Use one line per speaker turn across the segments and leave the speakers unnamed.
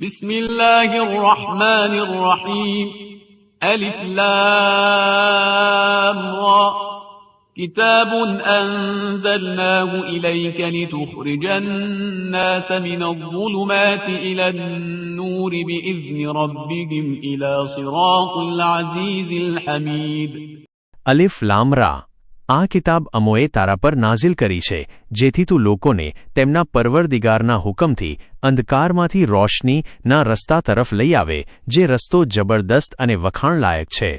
بسم الله الرحمن الرحيم ألف لام را كتاب أنزلناه إليك لتخرج الناس من الظلمات إلى النور بإذن ربهم إلى صراط العزيز الحميد
અલિફ લામ રા આ કિતાબ અમોએ તારા પર નાઝિલ કરી છે જેથી તું લોકોને તેમના પરવરદિગારના હુકમથી અંધકારમાંથી રોશનીના રસ્તા તરફ લઈ આવે જે રસ્તો જબરદસ્ત અને વખાણલાયક છે.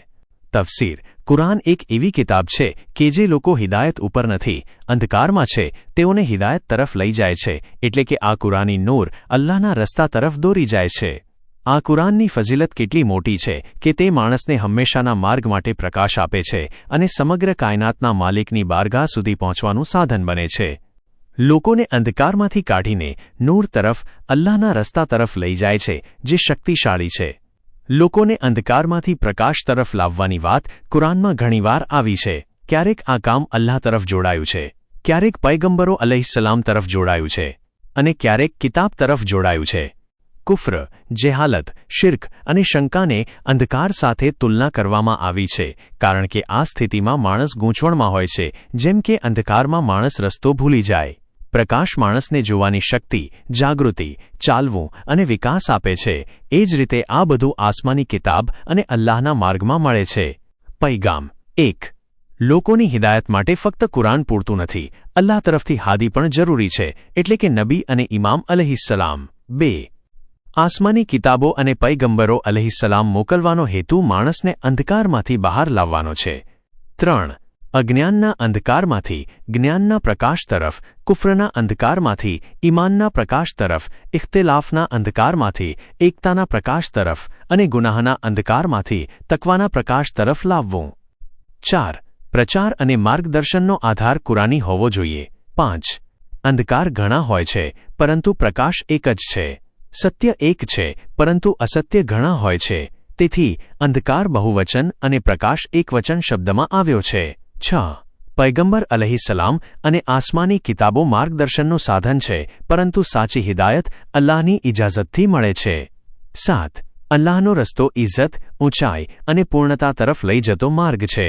તફસીર કુરાન એક એવી કિતાબ છે કે જે લોકો હિદાયત ઉપર નથી, અંધકારમાં છે, તેઓને હિદાયત તરફ લઈ જાય છે. એટલે કે આ કુરાની નૂર અલ્લાહના રસ્તા તરફ દોરી જાય છે. આ કુરાનની ફઝીલત કેટલી મોટી છે કે તે માણસને હંમેશાના માર્ગ માટે પ્રકાશ આપે છે અને સમગ્ર કાયનાતના માલિકની બારગાહ સુધી પહોંચવાનું સાધન બને છે. લોકોને અંધકારમાંથી કાઢીને નૂર તરફ અલ્લાહના રસ્તા તરફ લઈ જાય છે જે શક્તિશાળી છે. લોકોને અંધકારમાંથી પ્રકાશ તરફ લાવવાની વાત કુરાનમાં ઘણીવાર આવી છે. ક્યારેક આ કામ અલ્લાહ તરફ જોડાયું છે, ક્યારેક પયગંબરો અલૈહિસ્સલામ તરફ જોડાયું છે અને ક્યારેક કિતાબ તરફ જોડાયું છે. કુફ્ર, જેહાલત, શિર્ક અને શંકાને અંધકાર સાથે તુલના કરવામાં આવી છે કારણ કે આ સ્થિતિમાં માણસ ગૂંચવણમાં હોય છે. જેમ કે અંધકારમાં માણસ રસ્તો ભૂલી જાય. પ્રકાશ માણસને જોવાની શક્તિ, જાગૃતિ, ચાલવું અને વિકાસ આપે છે. એ જ રીતે આ બધું આસમાની કિતાબ અને અલ્લાહના માર્ગમાં મળે છે. પૈગામ 1. લોકોની હિદાયત માટે ફક્ત કુરાન પૂરતું નથી, અલ્લાહ તરફથી હાદી પણ જરૂરી છે, એટલે કે નબી અને ઇમામ અલૈહિસ્સલામ. 2. આસમાની કિતાબો અને પયગંબરો અલૈહિસ્સલામ મોકલવાનો હેતુ માણસને અંધકારમાંથી બહાર લાવવાનો છે. 3. અજ્ઞાનના અંધકારમાંથી જ્ઞાનના પ્રકાશ તરફ, કુફરના અંધકારમાંથી ઈમાનના પ્રકાશ તરફ, ઇખ્તિલાફના અંધકારમાંથી એકતાના પ્રકાશ તરફ અને ગુનાહના અંધકારમાંથી તકવાના પ્રકાશ તરફ લાવવું. 4. પ્રચાર અને માર્ગદર્શનનો આધાર કુરાની હોવો જોઈએ. 5. અંધકાર ઘણા હોય છે પરંતુ પ્રકાશ એક જ છે. સત્ય એક છે પરંતુ અસત્ય ઘણા હોય છે, તેથી અંધકાર બહુવચન અને પ્રકાશ એકવચન શબ્દમાં આવ્યો છે. 6. પયગંબર અલૈહિસ્સલામ અને આસમાની કિતાબો માર્ગદર્શનનું સાધન છે પરંતુ સાચી હિદાયત અલ્લાહની ઇજાઝતથી મળે છે. 7. અલ્લાહનો રસ્તો ઇઝ્ઝત, ઊંચાઈ અને પૂર્ણતા તરફ લઈ જતો માર્ગ છે.